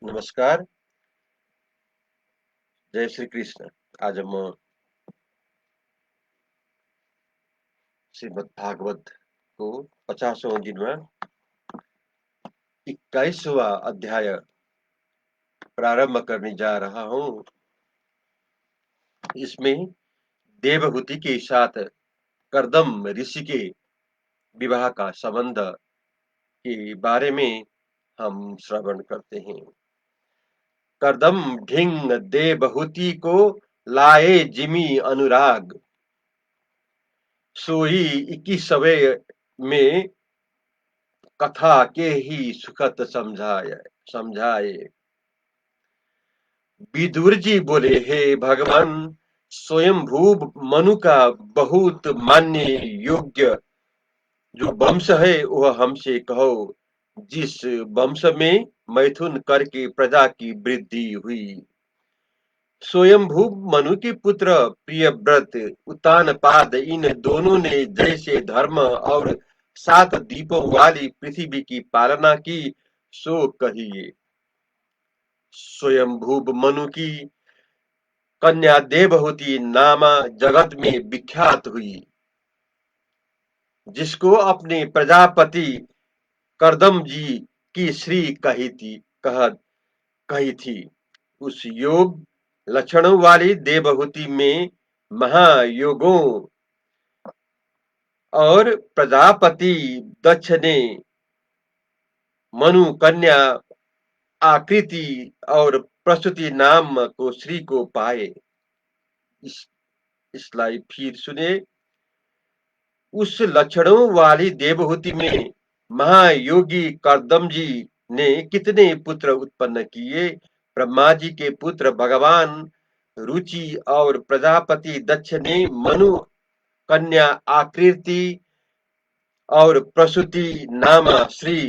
नमस्कार, जय श्री कृष्ण। आज हम श्रीमद् भागवत को 50वां गिनवा 21वां अध्याय प्रारंभ करने जा रहा हूँ। इसमें देवहूति के साथ कर्दम ऋषि के विवाह का संबंध के बारे में हम श्रवण करते हैं। कर्दम ढिंग देवहूति को लाए जिमी अनुराग, सोई 21वें में कथा के ही सुखद समझाए। विदुर जी बोले, हे भगवान, स्वयंभू मनु का बहुत मान्य योग्य जो वंश है वह हमसे कहो, जिस वंश में मैथुन करके प्रजा की वृद्धि हुई। स्वयंभू मनु के पुत्र प्रियव्रत उत्तानपाद इन दोनों ने जैसे धर्म और 7 दीपों वाली पृथ्वी की पालना की, सो कहिए। स्वयंभू मनु की कन्या देवहूति नामा जगत में विख्यात हुई, जिसको अपने प्रजापति कर्दम जी की श्री कही थी। उस योग लक्षणों वाली देवहूति में महायोगों और प्रजापति दक्ष ने मनु कन्या आकृति और प्रसूति नाम को श्री को पाए। इस स्लाइड फिर सुने। उस लक्षणों वाली देवहूति में महायोगी कर्दम जी ने कितने पुत्र उत्पन्न किए। ब्रह्मा जी के पुत्र भगवान रुचि और प्रजापति दक्ष ने मनु कन्या आकृति और प्रसूति नाम श्री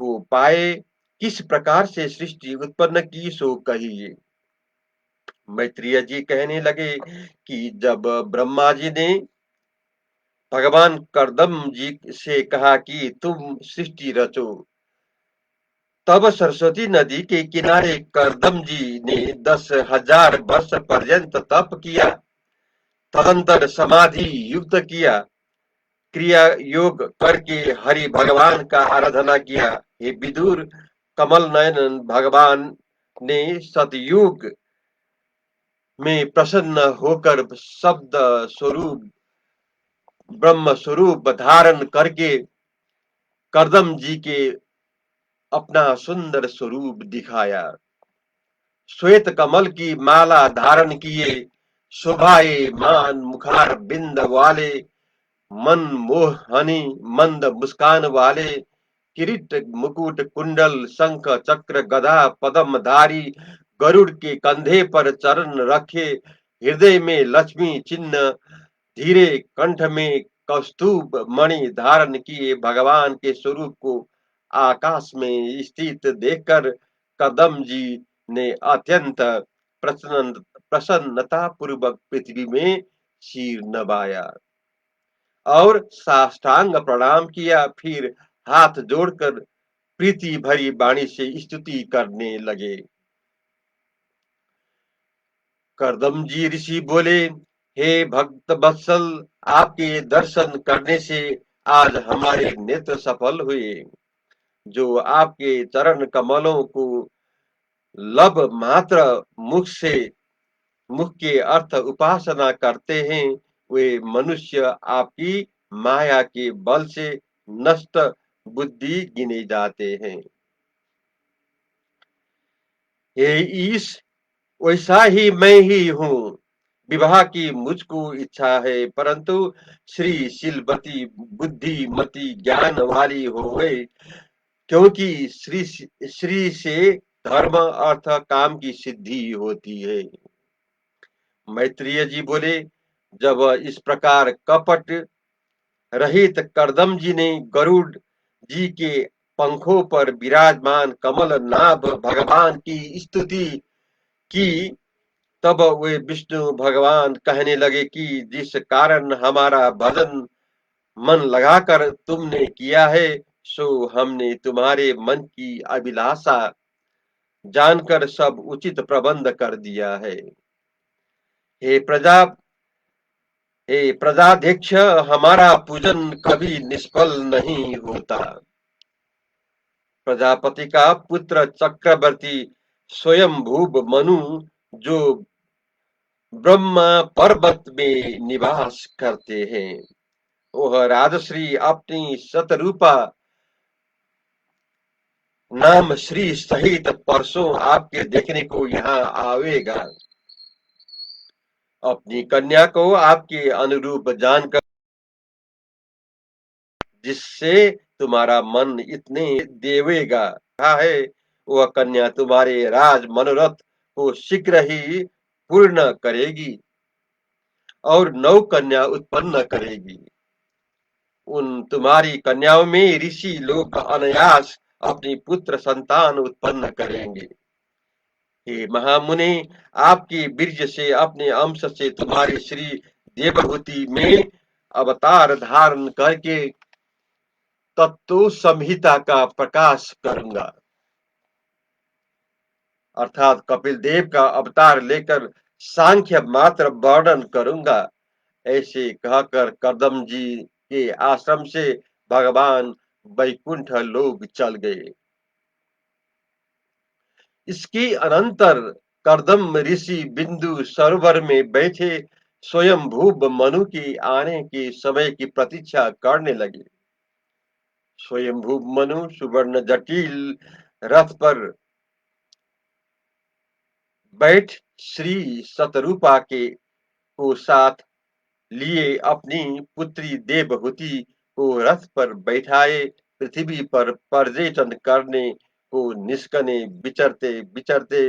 को पाए। किस प्रकार से सृष्टि उत्पन्न की, सो कहिए। मैत्रेय जी कहने लगे कि जब ब्रह्मा जी ने भगवान कर्दम जी से कहा कि तुम सृष्टि रचो, तब सरस्वती नदी के किनारे कर्दम जी ने 10,000 वर्ष पर्यंत तप किया। तदंतर समाधि युक्त किया, क्रिया योग करके हरि भगवान का आराधना किया। हे विदुर, कमल नयन भगवान ने सतयुग में प्रसन्न होकर शब्द स्वरूप ब्रह्म स्वरूप धारण करके कर्दम जी के अपना सुंदर स्वरूप दिखाया। श्वेत कमल की माला धारण किए, शोभाए मान मुखार बिंद वाले, मन मोहनी मंद मुस्कान वाले, किरीट मुकुट कुंडल शंख चक्र गदा पद्मधारी, गरुड़ के कंधे पर चरण रखे, हृदय में लक्ष्मी चिन्ह धीरे, कंठ में कौस्तुभ मणि धारण किए भगवान के स्वरूप को आकाश में स्थित देखकर कदम जी ने अत्यंत प्रसन्नता पूर्वक पृथ्वी में सिर नवाया और साष्टांग प्रणाम किया। फिर हाथ जोड़कर प्रीति भरी वाणी से स्तुति करने लगे। कर्दम जी ऋषि बोले, हे भक्त वत्सल, आपके दर्शन करने से आज हमारे नेत्र सफल हुए। जो आपके चरण कमलों को लब मात्र मुख के अर्थ उपासना करते हैं, वे मनुष्य आपकी माया के बल से नष्ट बुद्धि गिने जाते हैं। हे ईश, वैसा ही मैं ही हूँ। विवाह की मुझको इच्छा है, परंतु श्री शीलवती बुद्धिमती ज्ञान वाली हो गई, क्योंकि श्री से धर्म अर्थ काम की सिद्धि होती है। मैत्रेय जी बोले, जब इस प्रकार कपट रहित कर्दम जी ने गरुड़ जी के पंखों पर विराजमान कमल नाभ भगवान की स्तुति की, तब वे विष्णु भगवान कहने लगे कि जिस कारण हमारा भजन मन लगाकर तुमने किया है, सो हमने तुम्हारे मन की अभिलाषा जानकर सब उचित प्रबंध कर दिया है। हे प्रजा हे प्रजाध्यक्ष, हमारा पूजन कभी निष्फल नहीं होता। प्रजापति का पुत्र चक्रवर्ती स्वयंभू मनु, जो ब्रह्मा पर्वत में निवास करते हैं, वह राजश्री अपनी शतरूपा नाम श्री सहित परसों आपके देखने को यहाँ आवेगा। अपनी कन्या को आपके अनुरूप जानकर, जिससे तुम्हारा मन इतने देवेगा है, वह कन्या तुम्हारे राज मनोरथ को शीघ्र ही पूर्ण करेगी और नौ कन्या उत्पन्न करेगी। उन तुम्हारी कन्याओं में ऋषि लोग अनायास अपनी पुत्र संतान उत्पन्न करेंगे। हे महामुनि, आपकी बीर्ज से अपने अंश से तुम्हारी श्री देवहूति में अवतार धारण करके तत्व संहिता का प्रकाश करूंगा, अर्थात कपिल देव का अवतार लेकर सांख्य मात्र वर्णन करूंगा। ऐसे कहकर कदम जी के आश्रम से भगवान वैकुंठ लोक चल गए। इसके अनंतर कर्दम ऋषि बिंदु सरोवर में बैठे स्वयंभू मनु के आने के समय की प्रतीक्षा करने लगे। स्वयंभू मनु सुवर्ण जटिल रथ पर बैठ श्री शतरूपा के को साथ लिए अपनी पुत्री देवहूति को रथ पर बैठाए पृथ्वी पर पर्यटन करने को निष्कने विचरते विचरते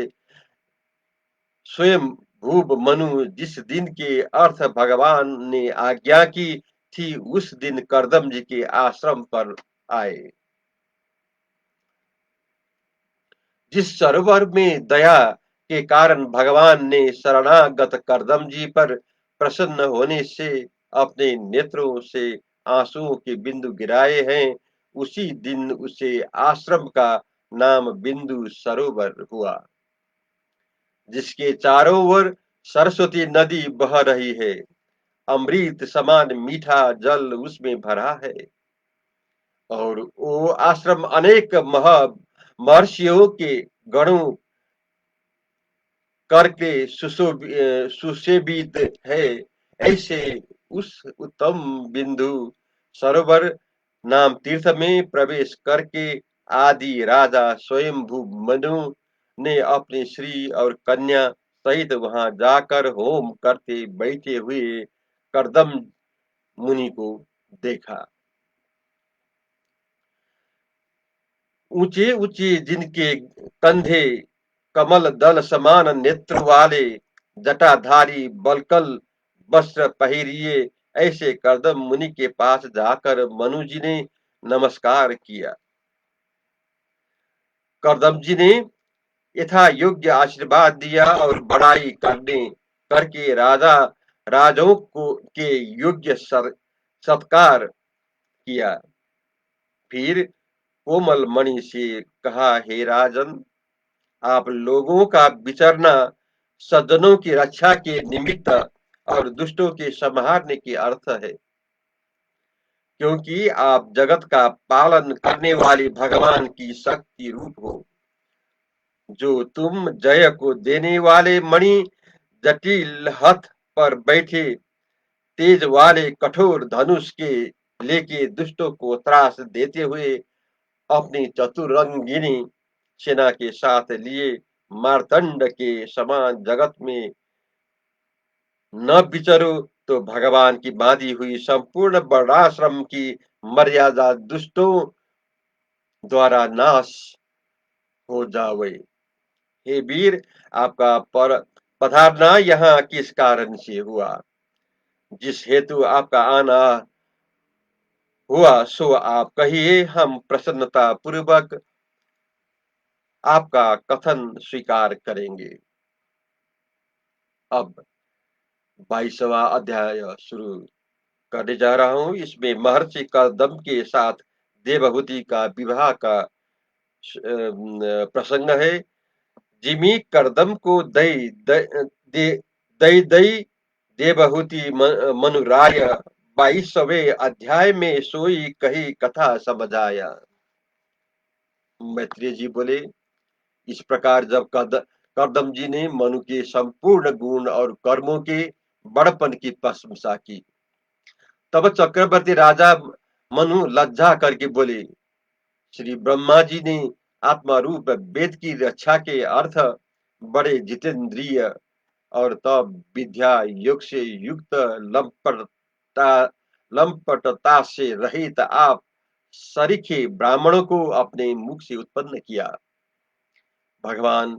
स्वयं भूप मनु जिस दिन के अर्थ भगवान ने आज्ञा की थी, उस दिन करदम जी के आश्रम पर आए। जिस सरोवर में दया के कारण भगवान ने शरणागत करदम जी पर प्रसन्न होने से अपने नेत्रों से आंसुओं के बिंदु गिराए हैं, उसी दिन उसे आश्रम का नाम बिंदु सरोवर हुआ, जिसके चारों ओर सरस्वती नदी बह रही है। अमृत समान मीठा जल उसमें भरा है और वो आश्रम अनेक महर्षियों के गणों करके सुशोभित है। ऐसे उस उत्तम बिंदु सरोवर नाम तीर्थ में प्रवेश करके आदि राजा स्वयंभू मनु ने अपने श्री और कन्या सहित वहां जाकर होम करते बैठे हुए करदम मुनि को देखा। ऊंचे ऊंचे जिनके कंधे कमल दल समान नेत्र वाले जटाधारी बलकल वस्त्र पहिरिए ऐसे करदम मुनि के पास जाकर मनु जी ने नमस्कार किया। करदम जी ने यथा योग्य आशीर्वाद दिया और बड़ाई करने करके राजाओं को के योग्य सत्कार किया। फिर कोमल मणि से कहा, हे राजन, आप लोगों का विचरना सज्जनों की रक्षा के निमित्त और दुष्टों के संहारने के अर्थ है, क्योंकि आप जगत का पालन करने वाले भगवान की शक्ति रूप हो। जो तुम जय को देने वाले मणि जटिल हथ पर बैठे तेज वाले कठोर धनुष के लेके दुष्टों को त्रास देते हुए अपनी चतुरंगिनी सेना के साथ लिए मार्तंड के समान जगत में न विचरो, तो भगवान की बांधी हुई संपूर्ण वर्णाश्रम की मर्यादा दुष्टों द्वारा नाश हो जावे। हे वीर, आपका पर पधारना यहाँ किस कारण से हुआ? जिस हेतु आपका आना हुआ सो आप कहिए, हम प्रसन्नता पूर्वक आपका कथन स्वीकार करेंगे। अब 22वां अध्याय शुरू करने जा रहा हूं। इसमें महर्षि कर्दम के साथ देवहूति का विवाह का प्रसंग है। जिमी करदम को दई दे दई दई देवहूति मनुराय 22वें अध्याय में सोई कही कथा समझ आया। मैत्रेय जी बोले, इस प्रकार जब करदम जी ने मनु के संपूर्ण गुण और कर्मों के बड़पन की प्रशंसा की, तब चक्रवर्ती राजा मनु लज्जा करके बोले, श्री ब्रह्मा जी ने आत्मा रूप वेद की रक्षा के अर्थ बड़े जितेंद्रिय और तब विद्या योग से युक्त लंपटता लंपटता से रहित आप सरीखे ब्राह्मणों को अपने मुख से उत्पन्न किया। भगवान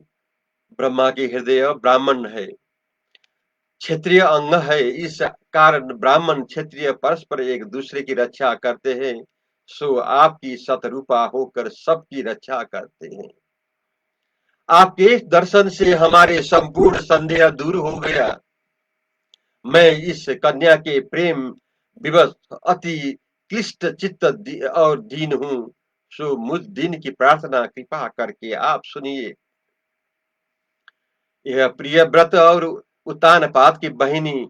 ब्रह्मा के हृदय ब्राह्मण है, क्षेत्रीय अंग है। इस कारण ब्राह्मण क्षेत्रीय परस्पर एक दूसरे की रक्षा करते हैं, सो आपकी सतरूपा होकर सबकी रक्षा करते हैं। आपके दर्शन से हमारे संपूर्ण संदेह दूर हो गया। मैं इस कन्या के प्रेम विवश अति क्लिष्ट चित्त और दीन हूँ, सो मुझ दिन की प्रार्थना कृपा करके आप सुनिए। यह प्रिय व्रत और उत्तानपाद की बहिनी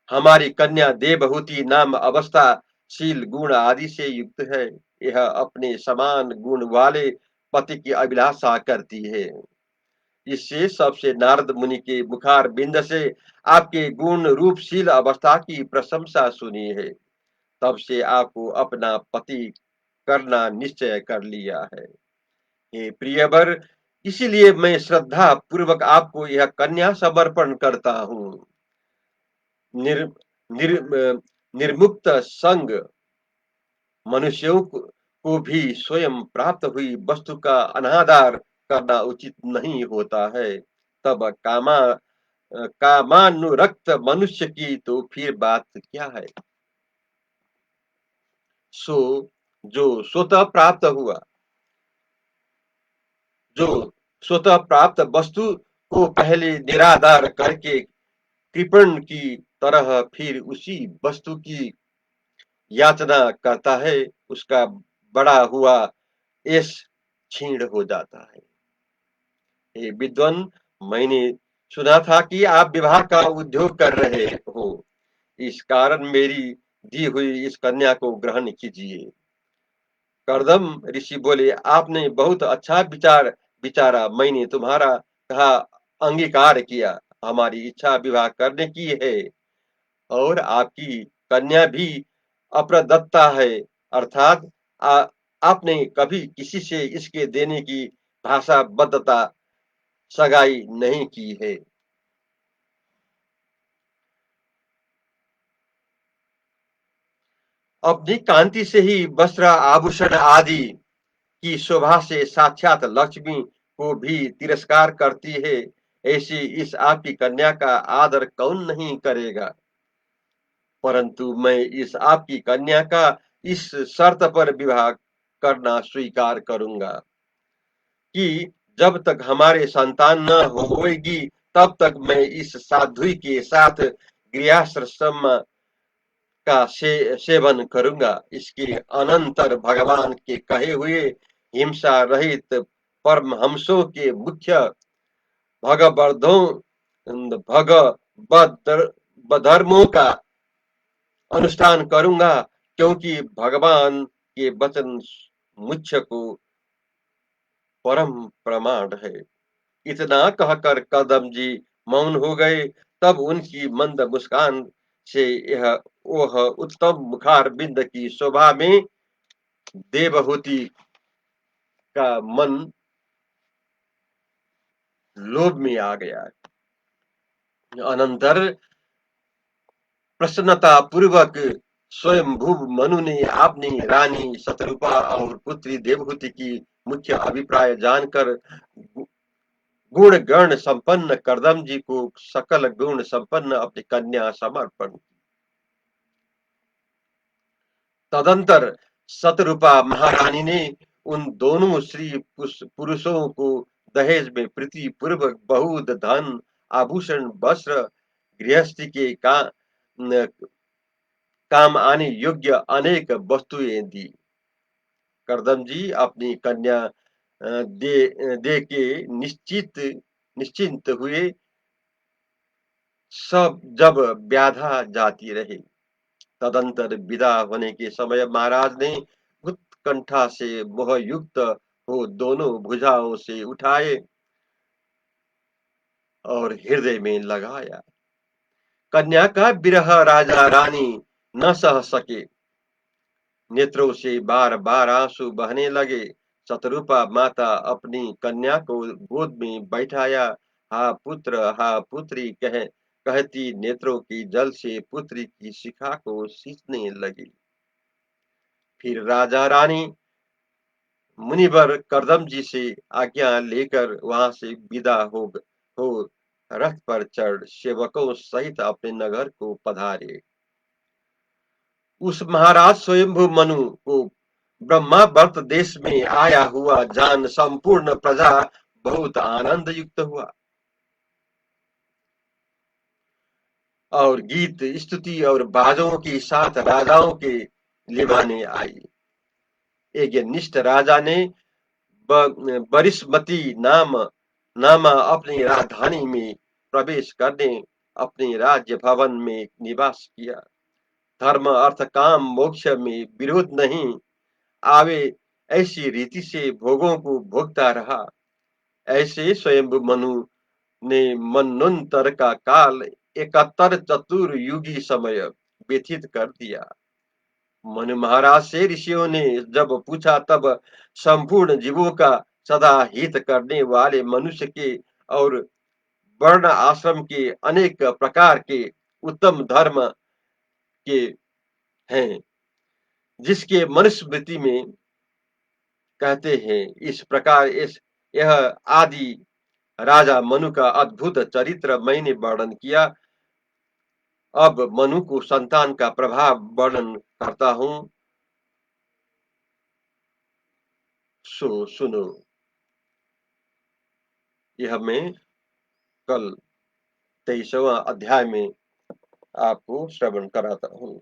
हमारी कन्या देवहूति नाम अवस्थाशील गुण आदि से युक्त है। यह अपने समान गुण वाले पति की अभिलाषा करती है। इससे सबसे नारद मुनि के मुखार बिंद से आपके गुण रूपशील अवस्था की प्रशंसा सुनी है, तब से आपको अपना पति करना निश्चय कर लिया है। हे प्रियवर, इसीलिए मैं श्रद्धा पूर्वक आपको यह कन्या समर्पण करता हूँ। निर, निर, निर्मुक्त संग मनुष्यों को भी स्वयं प्राप्त हुई वस्तु का अनादर करना उचित नहीं होता है। तब कामानुरक्त मनुष्य की तो फिर बात क्या है। सो जो स्वतः प्राप्त हुआ जो स्वतः प्राप्त वस्तु को पहले निरादर करके कृपण की तरह फिर उसी वस्तु की याचना करता है, उसका बड़ा हुआ यश क्षीण हो जाता है। हे विद्वान, मैंने सुना था कि आप विवाह का उद्योग कर रहे हो, इस कारण मेरी दी हुई इस कन्या को ग्रहण कीजिए। करदम ऋषि बोले, आपने बहुत अच्छा विचारा, मैंने तुम्हारा कहा अंगीकार किया। हमारी इच्छा विवाह करने की है और आपकी कन्या भी अप्रदत्ता है, अर्थात आपने कभी किसी से इसके देने की भाषाबद्धता सगाई नहीं की है। अपनी कांति से ही वस्त्र आभूषण आदि की शोभा से साक्षात लक्ष्मी को भी तिरस्कार करती है, ऐसी इस आपकी कन्या का आदर कौन नहीं करेगा। परंतु मैं इस आपकी कन्या का इस शर्त पर विवाह करना स्वीकार करूंगा कि जब तक हमारे संतान न होएगी, तब तक मैं इस साध्वी के साथ गृहस्थाश्रम का सेवन करूंगा। इसके अनंतर भगवान के कहे हुए हिंसा रहित परमहंसों के मुख्य भगवद्धों भगवधर्मों का अनुष्ठान करूंगा, क्योंकि भगवान के वचन मुझ को परम प्रमाण है। इतना कहकर कदम जी मौन हो गए। तब उनकी मंद मुस्कान से यह वह उत्तम मुखार बिंद की शोभा में देवहूति का मन लोभ में आ गया। अनंतर प्रसन्नता पूर्वक स्वयंभू मनु ने अपनी रानी शतरूपा और पुत्री देवहूति की मुख्य अभिप्राय जानकर गुण गण संपन्न करदम जी को सकल गुण संपन्न अपनी कन्या समर्पण। तदंतर शतरूपा महारानी ने उन दोनों स्त्री पुरुषों को दहेज में प्रीति पूर्वक बहुत धन आभूषण वस्त्र गृहस्थी के काम आने योग्य अनेक वस्तुएं दी। करदम जी अपनी कन्या दे के निश्चित निश्चिंत हुए, सब जब व्याधा जाती रही। तदंतर विदा होने के समय महाराज ने उत्कंठा से मोहयुक्त हो दोनों भुजाओं से उठाए और हृदय में लगाया। कन्या का विरह राजा रानी न सह सके, नेत्रों से बार बार आंसू बहने लगे। शतरूपा माता अपनी कन्या को गोद में बैठाया। हा पुत्र, हा पुत्री कहती नेत्रों की जल से पुत्री की शिखा को सींचने लगी। फिर राजा रानी मुनिवर करदम जी से आज्ञा लेकर वहां से विदा हो रथ पर चढ़ सेवकों सहित अपने नगर को पधारे। उस महाराज स्वयंभू मनु को ब्रह्मावर्त देश में आया हुआ जान संपूर्ण प्रजा बहुत आनंद युक्त हुआ और गीत स्तुति और बाजों के साथ राजाओं के लिबाने आई। एक निष्ठ राजा ने बरिस्मती नामा अपनी राजधानी में प्रवेश करने अपने राज्य भवन में निवास किया। धर्म अर्थ काम मोक्ष में विरोध नहीं आवे, ऐसी रीति से भोगों को भोगता रहा। ऐसे स्वयं मनु ने मनोन्तर का काल 71 चतुर्युगी समय व्यतीत कर दिया। मनु महाराज से ऋषियों ने जब पूछा तब संपूर्ण जीवों का सदा हित करने वाले मनुष्य के और वर्ण आश्रम के अनेक प्रकार के उत्तम धर्म के हैं, जिसके मनुस्मृति में कहते हैं। इस प्रकार यह आदि राजा मनु का अद्भुत चरित्र मैंने वर्णन किया। अब मनु को संतान का प्रभाव वर्णन करता हूं, सो सुनो। यह मैं कल 23वां अध्याय में आपको श्रवण कराता हूं।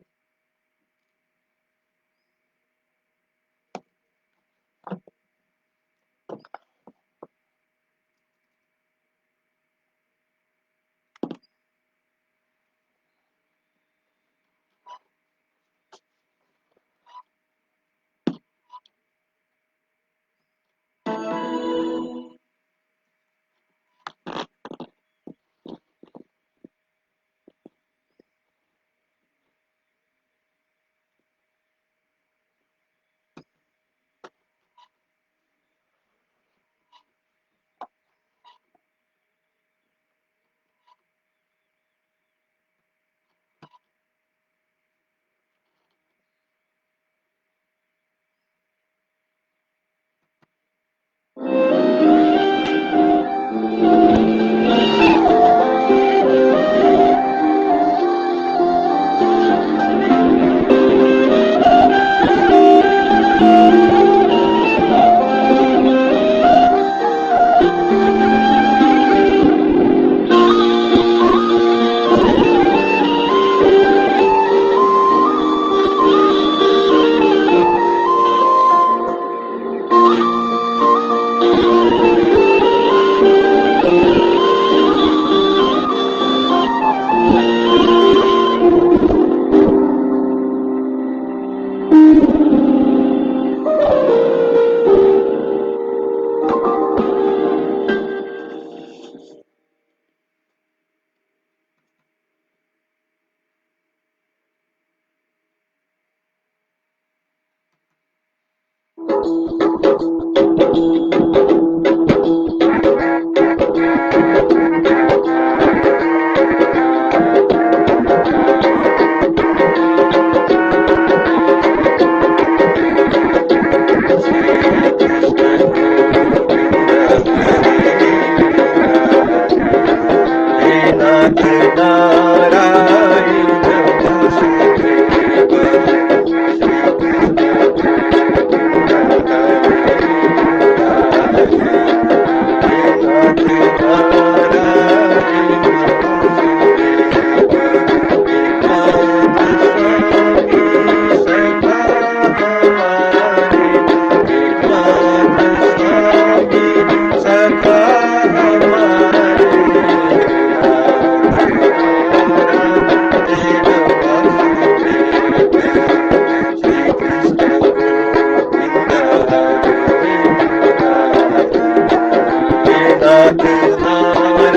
नाथ नारायण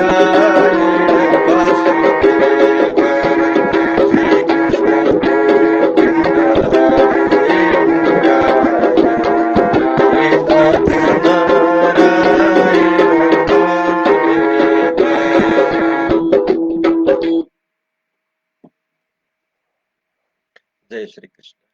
वासुदेव श्री कृष्ण गोविंद हरे मुरारी हे नाथ नारायण वासुदेव। जय श्री कृष्ण।